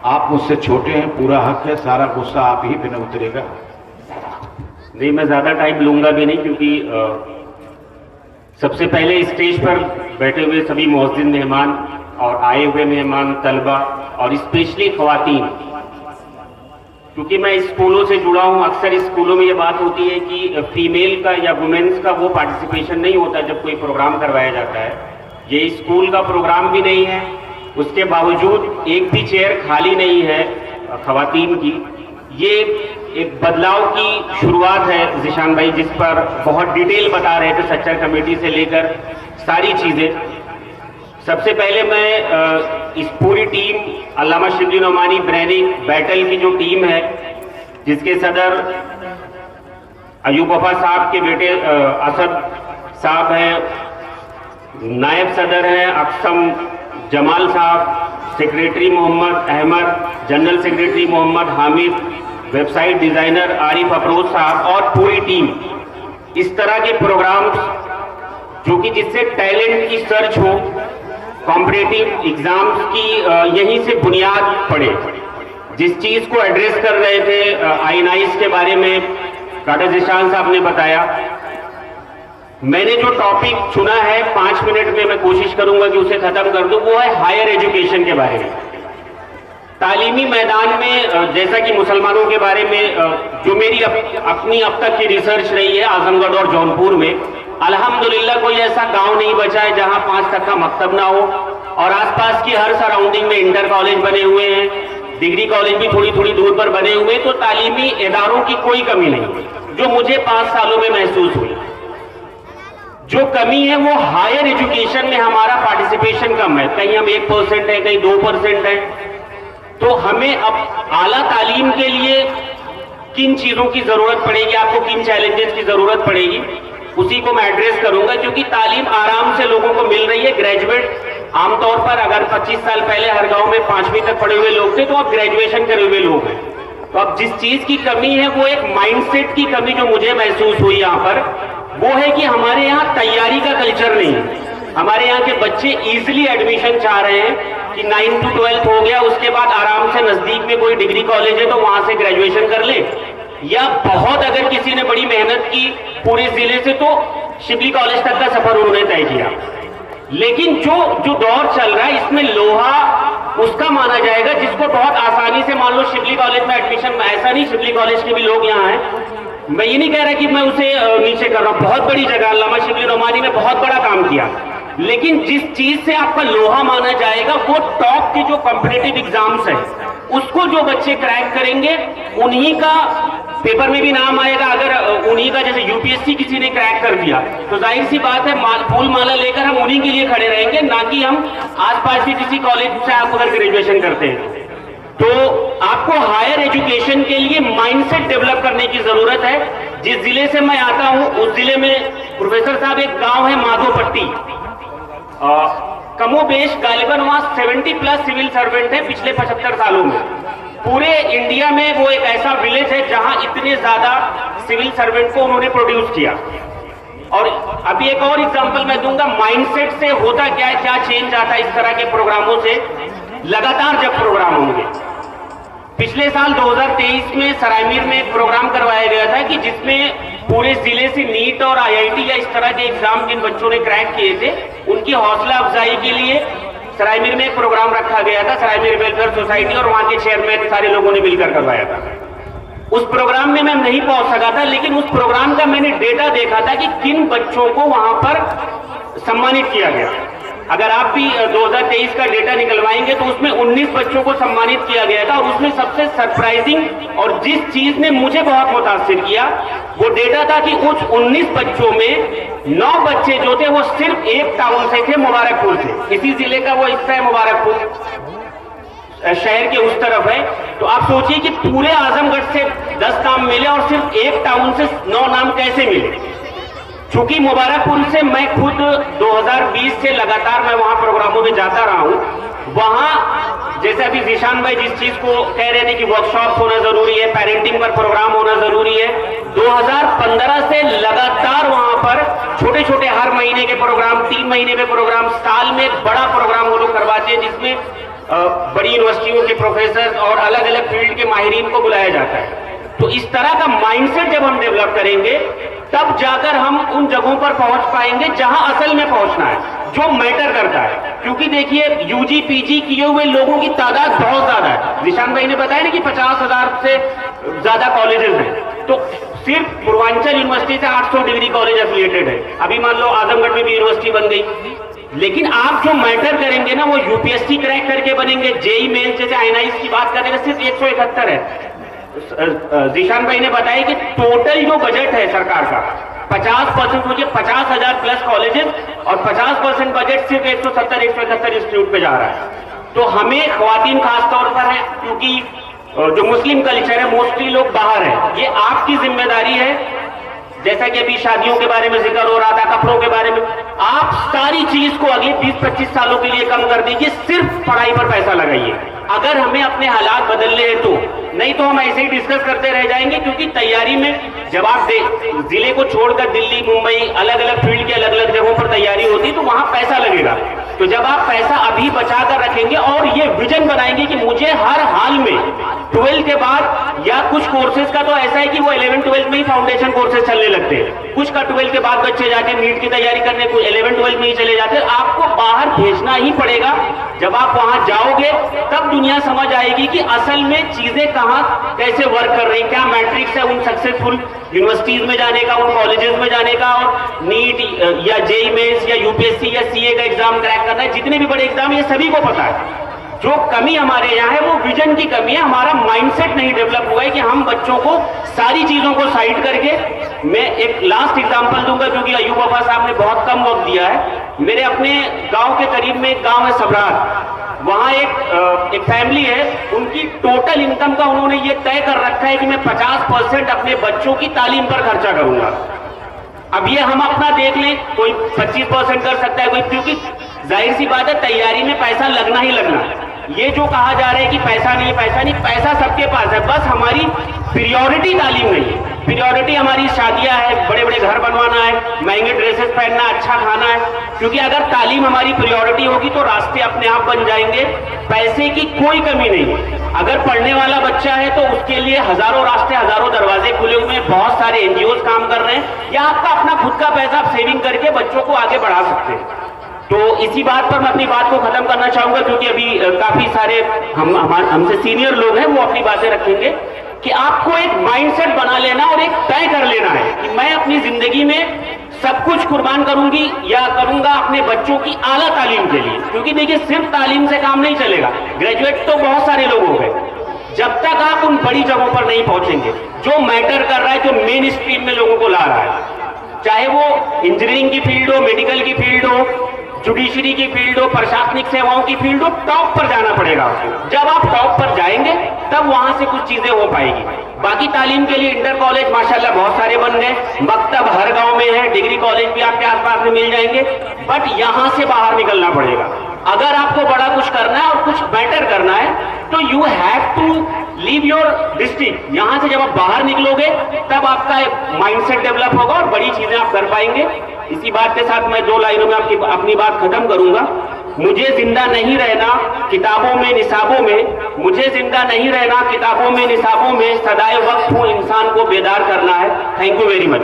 आप मुझसे छोटे हैं, पूरा हक है, सारा गुस्सा आप ही पे न उतरेगा। नहीं, मैं ज़्यादा टाइम लूँगा भी नहीं, क्योंकि सबसे पहले स्टेज पर बैठे हुए सभी मुअज़्ज़िन मेहमान और आए हुए मेहमान तलबा और स्पेशली ख़वातीन, क्योंकि मैं स्कूलों से जुड़ा हूँ, अक्सर स्कूलों में ये बात होती है कि फीमेल का या वुमेन्स का वो पार्टिसिपेशन नहीं होता जब कोई प्रोग्राम करवाया जाता है। ये स्कूल का प्रोग्राम भी नहीं है, उसके बावजूद एक भी चेयर खाली नहीं है ख़वातीन की। ये एक बदलाव की शुरुआत है ज़ीशान भाई, जिस पर बहुत डिटेल बता रहे थे सच्चर कमेटी से लेकर सारी चीज़ें। सबसे पहले मैं इस पूरी टीम अल्लामा शिबली नोमानी ब्रैनिक बैटल की जो टीम है, जिसके सदर अयूब वफा साहब के बेटे असद साहब हैं, नायब सदर हैं अक्सम जमाल साहब, secretary Mohammad Ahmad, general secretary Mohammad Hamid, website designer Arif Afroz साहब और पूरी टीम। इस तरह के प्रोग्राम्स जो कि जिससे टैलेंट की सर्च हो, कॉम्पिटिटिव एग्जाम्स की यहीं से बुनियाद पड़े। जिस चीज़ को एड्रेस कर रहे थे आईएनआईज के बारे में डॉक्टर ज़ीशान साहब ने बताया। मैंने जो टॉपिक चुना है 5 मिनट में मैं कोशिश करूंगा कि उसे खत्म कर दूं, वो है हायर एजुकेशन के बारे में। तालीमी मैदान में जैसा कि मुसलमानों के बारे में जो मेरी अपनी अब तक की रिसर्च रही है आजमगढ़ और जौनपुर में, अल्हम्दुलिल्लाह कोई ऐसा गांव नहीं बचा है जहां 5 तक का मकतब ना हो, और आसपास की हर सराउंडिंग में इंटर कॉलेज बने हुए हैं, डिग्री कॉलेज भी थोड़ी थोड़ी दूर पर बने हुए। तो तालीमी इदारों की कोई कमी नहीं, जो मुझे 5 सालों में महसूस हुई। जो कमी है वो हायर एजुकेशन में हमारा पार्टिसिपेशन कम है। कहीं हम 1% है, कहीं 2% है। तो हमें अब आला तालीम के लिए किन चीजों की जरूरत पड़ेगी, आपको किन चैलेंजेस की जरूरत पड़ेगी, उसी को मैं एड्रेस करूंगा। क्योंकि तालीम आराम से लोगों को मिल रही है। ग्रेजुएट आमतौर पर अगर 25 साल पहले हर गांव में 5वीं तक पढ़े हुए लोग थे, तो अब ग्रेजुएशन करे हुए लोग हैं। तो अब जिस चीज की कमी है वो एक माइंडसेट की कमी जो मुझे महसूस हुई यहाँ पर, वो है कि हमारे यहाँ तैयारी का कल्चर नहीं है। हमारे यहाँ के बच्चे इजीली एडमिशन चाह रहे हैं कि 9 to 12 हो गया, उसके बाद आराम से नजदीक में कोई डिग्री कॉलेज है तो वहां से ग्रेजुएशन कर ले, या बहुत अगर किसी ने बड़ी मेहनत की पूरे जिले से तो शिबली कॉलेज तक का सफर उन्होंने तय किया। लेकिन जो दौर चल रहा है इसमें लोहा उसका माना जाएगा जिसको बहुत आसानी से, मान लो शिबली कॉलेज में एडमिशन, ऐसा नहीं शिबली कॉलेज के भी लोग यहाँ हैं, मैं ये नहीं कह रहा कि मैं उसे नीचे कर रहा हूं, बहुत बड़ी जगह अल्लामा शिबली नोमानी में बहुत बड़ा काम किया। लेकिन जिस चीज से आपका लोहा माना जाएगा वो टॉप के जो कॉम्पिटिटिव एग्जाम्स हैं, उसको जो बच्चे क्रैक करेंगे उन्हीं का पेपर में भी नाम आएगा। अगर उन्हीं का जैसे यूपीएससी किसी ने क्रैक कर दिया तो जाहिर सी बात है फूल माला लेकर हम उन्हीं के लिए खड़े रहेंगे, ना कि हम आसपास के किसी कॉलेज से आप अगर ग्रेजुएशन करते हैं। तो आपको हायर एजुकेशन के लिए माइंडसेट डेवलप करने की जरूरत है। जिस जिले से मैं आता हूं उस जिले में प्रोफेसर साहब एक गांव है माधोपट्टी, कमोबेश गालिबन वहां 70+ सिविल सर्वेंट है पिछले 75 सालों में। पूरे इंडिया में वो एक ऐसा विलेज है जहां इतने ज्यादा सिविल सर्वेंट को उन्होंने प्रोड्यूस किया। और अभी एक और एग्जांपल मैं दूंगा, माइंडसेट से होता क्या है, क्या चेंज आता है इस तरह के प्रोग्रामों से। लगातार जब प्रोग्राम होंगे, पिछले साल 2023 में सरायमीर में एक प्रोग्राम करवाया गया था कि जिसमें पूरे जिले से नीट और आईआईटी या इस तरह के एग्जाम जिन बच्चों ने क्रैक किए थे उनकी हौसला अफजाई के लिए सरायमीर में एक प्रोग्राम रखा गया था। सरायमीर वेलफेयर सोसाइटी और वहां के चेयरमैन सारे लोगों ने मिलकर करवाया था। उस प्रोग्राम में मैं नहीं पहुंच सका था, लेकिन उस प्रोग्राम का मैंने डेटा देखा था कि किन बच्चों को वहां पर सम्मानित किया गया। अगर आप भी 2023 का डेटा निकलवाएंगे तो उसमें 19 बच्चों को सम्मानित किया गया था। और उसमें सबसे सरप्राइजिंग और जिस चीज ने मुझे बहुत मुतासिर किया वो डेटा था कि उस 19 बच्चों में 9 बच्चे जो थे वो सिर्फ एक टाउन से थे, मुबारकपुर से। इसी जिले का वो हिस्सा है मुबारकपुर, शहर के उस तरफ है। तो आप सोचिए कि पूरे आजमगढ़ से 10 नाम मिले और सिर्फ एक टाउन से 9 नाम कैसे मिले। चूंकि मुबारकपुर से मैं खुद 2020 से लगातार मैं वहां प्रोग्रामों में जाता रहा हूं, वहां जैसे अभी ज़ीशान भाई जिस चीज को कह रहे थे कि वर्कशॉप होना जरूरी है, पेरेंटिंग पर प्रोग्राम होना जरूरी है, 2015 से लगातार वहां पर छोटे छोटे हर महीने के प्रोग्राम, 3 महीने में प्रोग्राम, साल में एक बड़ा प्रोग्राम वो लोग करवाते हैं जिसमें बड़ी यूनिवर्सिटियों के प्रोफेसर और अलग अलग फील्ड के माहिरीन को बुलाया जाता है। तो इस तरह का माइंडसेट जब हम डेवलप करेंगे तब जाकर हम उन जगहों पर पहुंच पाएंगे जहां असल में पहुंचना है, जो मैटर करता है। क्योंकि देखिए यूजी पीजी किए हुए लोगों की तादाद बहुत ज्यादा है। निशान भाई ने बताया ना कि 50,000 से ज्यादा कॉलेजेस हैं, तो सिर्फ पूर्वांचल यूनिवर्सिटी से 800 डिग्री कॉलेज एफिलिएटेड है। अभी मान लो आजमगढ़ में भी यूनिवर्सिटी बन गई, लेकिन आप जो मैटर करेंगे ना वो यूपीएससी क्रैक करके बनेंगे। जेई मेंस जैसे आईएनआईएस की बात करेंगे सिर्फ 171 है। जीशान भाई ने बताया कि टोटल जो बजट है सरकार का 50% मुझे 50,000 प्लस कॉलेजेस और 50% बजट सिर्फ 170-171 इंस्टीट्यूट पे जा रहा है। तो हमें ख्वातीन खासतौर पर है, क्योंकि जो मुस्लिम कल्चर है मोस्टली लोग बाहर है, ये आपकी जिम्मेदारी है। जैसा कि अभी शादियों के बारे में जिक्र हो रहा था, कपड़ों के बारे में, आप सारी चीज को अगले 20-25 सालों के लिए कम कर दीजिए, सिर्फ पढ़ाई पर पैसा लगाइए। अगर हमें अपने हालात बदलने हैं तो, नहीं तो हम ऐसे ही डिस्कस करते रह जाएंगे। क्योंकि तैयारी में जब आप जिले को छोड़कर दिल्ली मुंबई अलग अलग फील्ड के अलग अलग जगहों पर तैयारी होती तो वहां पैसा लगेगा। तो जब आप पैसा अभी बचा कर रखेंगे और ये विजन बनाएंगे कि मुझे हर हाल में 12th के बाद, या कुछ कोर्सेज का तो ऐसा है कि वो 11th-12th में ही फाउंडेशन कोर्सेज चलने लगते हैं, कुछ का 12th के बाद बच्चे जाके नीट की तैयारी करने, कुछ 11th-12th में ही चले जाते हैं। आपको बाहर भेजना ही पड़ेगा। जब आप वहां जाओगे तब दुनिया समझ आएगी कि असल में चीजें कहां कैसे वर्क कर रही, क्या मैट्रिक्स है उन सक्सेसफुल यूनिवर्सिटीज में जाने का, उन कॉलेजेस में जाने का, और नीट या जेई मेंस या यूपीएससी या सीए का एग्जाम क्रैक करना है, जितने भी बड़े एग्जाम ये सभी को पता है। जो कमी हमारे यहाँ है वो विजन की कमी है, हमारा माइंडसेट नहीं डेवलप हुआ है कि हम बच्चों को सारी चीजों को साइड करके। मैं एक लास्ट एग्जांपल दूंगा क्योंकि अयूब बाबा साहब ने बहुत कम वक्त दिया है। मेरे अपने गांव के करीब में एक गांव है सबरार, वहां एक फैमिली है, उनकी टोटल इनकम का उन्होंने ये तय कर रखा है कि मैं 50% अपने बच्चों की तालीम पर खर्चा करूंगा। अब ये हम अपना देख लें, कोई 25% कर सकता है कोई, क्योंकि जाहिर सी बात है तैयारी में पैसा लगना ही लगना है। ये जो कहा जा रहा है कि पैसा नहीं, पैसा सबके पास है, बस हमारी प्रियोरिटी तालीम नहीं है। प्रियोरिटी हमारी शादियां है, बड़े बड़े घर बनवाना है, महंगे ड्रेसेस पहनना, अच्छा खाना है। क्योंकि अगर तालीम हमारी प्रियोरिटी होगी तो रास्ते अपने आप बन जाएंगे, पैसे की कोई कमी नहीं है। अगर पढ़ने वाला बच्चा है तो उसके लिए हजारों रास्ते, हजारों दरवाजे खुले हुए हैं, बहुत सारे एनजीओ काम कर रहे हैं, या आपका अपना खुद का पैसा आप सेविंग करके बच्चों को आगे बढ़ा सकते हैं। तो इसी बात पर मैं अपनी बात को खत्म करना चाहूंगा, क्योंकि अभी काफी सारे हमसे सीनियर लोग हैं, वो अपनी बातें रखेंगे। कि आपको एक माइंडसेट बना लेना और एक तय कर लेना है कि मैं अपनी जिंदगी में सब कुछ कुर्बान करूंगी या करूंगा अपने बच्चों की आला तालीम के लिए। क्योंकि देखिए सिर्फ तालीम से काम नहीं चलेगा, ग्रेजुएट तो बहुत सारे लोग हो गए, जब तक आप उन बड़ी जगहों पर नहीं पहुंचेंगे जो मैटर कर रहा है, जो मेन स्ट्रीम में लोगों को ला रहा है, चाहे वो इंजीनियरिंग की फील्ड हो, मेडिकल की फील्ड हो, जुडिशरी की फील्ड हो, प्रशासनिक सेवाओं की फील्ड हो, टॉप पर जाना पड़ेगा आपको। जब आप टॉप पर जाएंगे तब वहां से कुछ चीजें हो पाएगी। बाकी तालीम के लिए इंटर कॉलेज माशाल्लाह बहुत सारे बन गए, मकतब हर गांव में है, डिग्री कॉलेज भी आपके आसपास में मिल जाएंगे, बट यहां से बाहर निकलना पड़ेगा। अगर आपको बड़ा कुछ करना है और कुछ बेटर करना है तो you have to leave your district. यहां से जब आप बाहर निकलोगे तब आपका माइंडसेट डेवलप होगा और बड़ी चीजें आप कर पाएंगे। इसी बात के साथ मैं 2 लाइनों में आपकी अपनी बात खत्म करूंगा। मुझे जिंदा नहीं रहना किताबों में निसाबों में, मुझे जिंदा नहीं रहना किताबों में निसाबों में, सदाए वक्त हूं इंसान को बेदार करना है। Thank you very much.